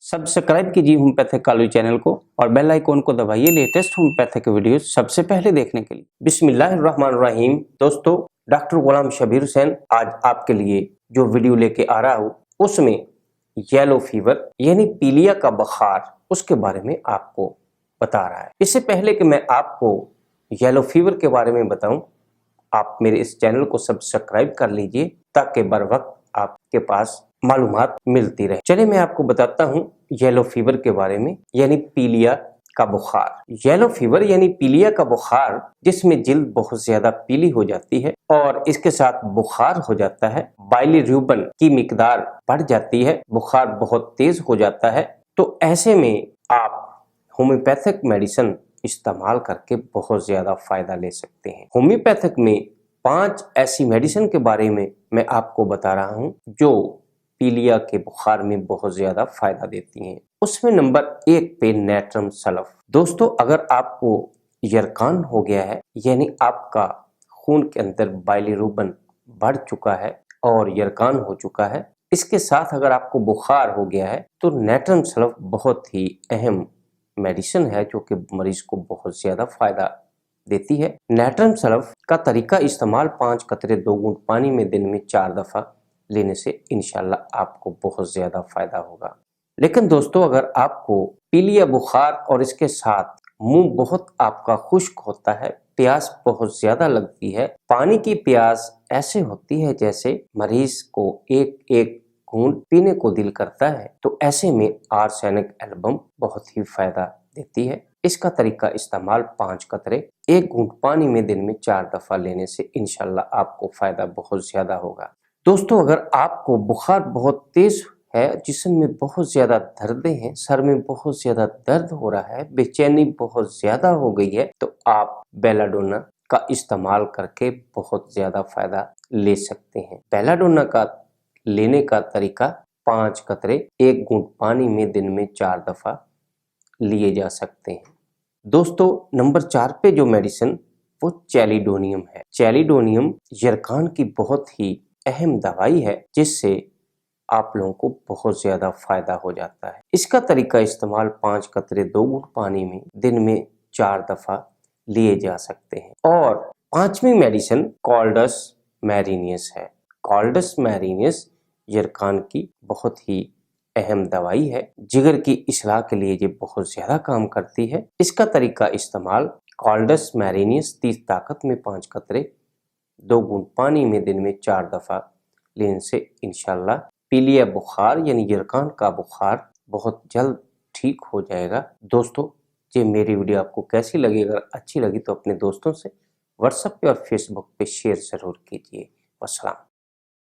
Subscribe कीजिए homeopathic college channel को और बेल आइकॉन को दबाइए लेटेस्ट होम्योपैथिक वीडियो सबसे पहले देखने के लिए। बिस्मिल्लाहिर्रहमानिर्रहीम। दोस्तों, डॉक्टर गुलाम शबीर हुसैन आज आपके लिए जो वीडियो लेके आ रहा हूँ उसमें येलो फीवर यानी पीलिया का बुखार उसके बारे में आपको बता रहा है। इससे पहले कि मैं आपको येलो फीवर के बारे में बताऊं, आप मेरे इस चैनल को सब्सक्राइब कर लीजिए ताकि बर वक्त आपके पास मालूमात मिलती रहे। चलिए मैं आपको बताता हूँ येलो फीवर के बारे में यानी पीलिया का बुखार। येलो फीवर यानी पीलिया का बुखार जिसमें जिल्द बहुत ज्यादा पीली हो जाती है और इसके साथ बुखार हो जाता है, बाइलिरुबिन की मिकदार बढ़ जाती है, बुखार बहुत तेज हो जाता है। तो ऐसे में आप होम्योपैथिक मेडिसिन इस्तेमाल करके बहुत ज्यादा फायदा ले सकते हैं। होम्योपैथिक में 5 ऐसी मेडिसिन के बारे में मैं आपको बता रहा हूं जो पीलिया के बुखार में बहुत ज्यादा फायदा देती हैं। उसमें नंबर 1 पे नेट्रम सल्फ। दोस्तों, अगर आपको यरकान हो गया है यानी आपका खून के अंदर बाइलिरुबिन बढ़ चुका है और यरकान हो चुका है, इसके साथ अगर आपको बुखार हो गया है तो नेट्रम सल्फ बहुत ही अहम मेडिसिन है जो कि मरीज को बहुत ज्यादा फायदा देती है। नेट्रम सल्फ का तरीका इस्तेमाल 5 कतरे 2 घूंट पानी में दिन में 4 दफा लेने से इंशाल्लाह आपको बहुत ज्यादा फायदा होगा। लेकिन दोस्तों, अगर आपको पीलिया बुखार और इसके साथ मुंह बहुत आपका खुश्क होता है, प्यास बहुत ज्यादा लगती है, पानी की प्यास ऐसे होती है जैसे मरीज को एक एक घूंट पीने को दिल करता है, तो ऐसे में आर्सेनिक एल्बम बहुत ही फायदा देती है। इसका तरीका इस्तेमाल 5 कतरे 1 घूंट पानी में दिन में 4 दफा लेने से इंशाल्लाह आपको फायदा बहुत ज्यादा होगा। दोस्तों, अगर आपको बुखार बहुत तेज है, जिस्म में बहुत ज्यादा दर्दें हैं, सर में बहुत ज्यादा दर्द हो रहा है, बेचैनी बहुत ज्यादा हो गई है, तो आप बेलाडोना का इस्तेमाल करके बहुत ज्यादा फायदा ले सकते हैं। बेलाडोना का लेने का तरीका 5 कतरे 1 घूंट पानी में दिन में 4 दफा लिए जा सकते हैं। दोस्तों, नंबर 4 पे जो मेडिसिन वो चैलिडोनियम है। चैलिडोनियम यरकान की बहुत ही अहम दवाई है जिससे आप लोगों को बहुत ज्यादा फायदा हो जाता है। इसका तरीका इस्तेमाल 5 कतरे 2 घूंट पानी में दिन में 4 दफा लिए जा सकते हैं। और 5वीं मेडिसिन कॉल्डस मैरिनियस है। कॉल्डस मैरिनियस यरकान की बहुत ही अहम दवाई है, जिगर की इस्लाह के लिए ये बहुत ज्यादा काम करती है। इसका तरीका इस्तेमाल कॉल्डस मैरिनियस 30 ताकत में 5 कतरे 2 घूंट पानी में दिन में 4 दफा लेने से इंशाल्लाह पीलिया बुखार यानी यरकान का बुखार बहुत जल्द ठीक हो जाएगा। दोस्तों, ये मेरी वीडियो आपको कैसी लगी? अगर अच्छी लगी तो अपने दोस्तों से व्हाट्सएप पे और फेसबुक पे शेयर जरूर कीजिए। वस्सलाम।